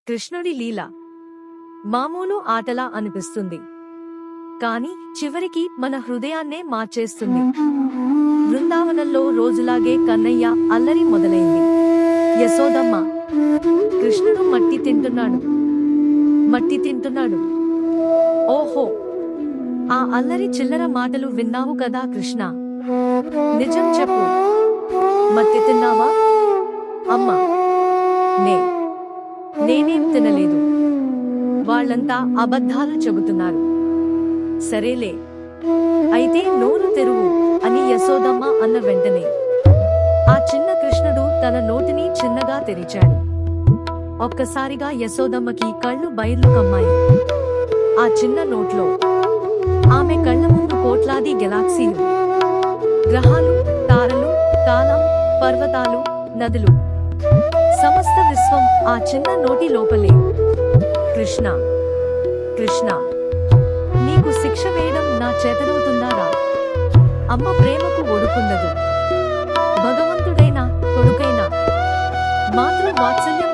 కృష్ణుడి లీల మామూలు ఆటలా అనిపిస్తుంది, కాని చివరికి మన హృదయాన్నే మార్చేస్తుంది. బృందావనంలో రోజులాగే కన్నయ్య అల్లరి మొదలైంది. యశోదమ్మ, కృష్ణుడు మట్టి తింటున్నాడు. ఓహో, ఆ అల్లరి చిల్లర మాటలు విన్నావు కదా కృష్ణ? నిజం చెప్పు, మట్టి తిన్నావా? అమ్మా, నేనేం తినలేదు. వాళ్ళంతా అబద్ధాలు చెబుతున్నారు. సరేలే, అయితే నోరు తెరువు అని యశోదమ్మ అన్న వెంటనే ఆ చిన్న కృష్ణుడు తన నోటిని చిన్నగా తెరిచాడు. ఒక్కసారిగా యశోదమ్మకి కళ్ళు బైర్లు కమ్మాయి. ఆ చిన్న నోట్లో ఆమె కళ్ళ ముందు కోట్లాది గెలాక్సీలు, గ్రహాలు, తారలు, కాలం, పర్వతాలు, నదులు, సమస్త విశ్వం ఆ చిన్న నోటి లోపలే. కృష్ణ, కృష్ణ, నీకు శిక్ష వేయడం నా చేతనవుతుందారా? అమ్మ ప్రేమకు ఒడుకున్నదు. భగవంతుడైనా కొడుకైనా మాతృ వాత్సల్యం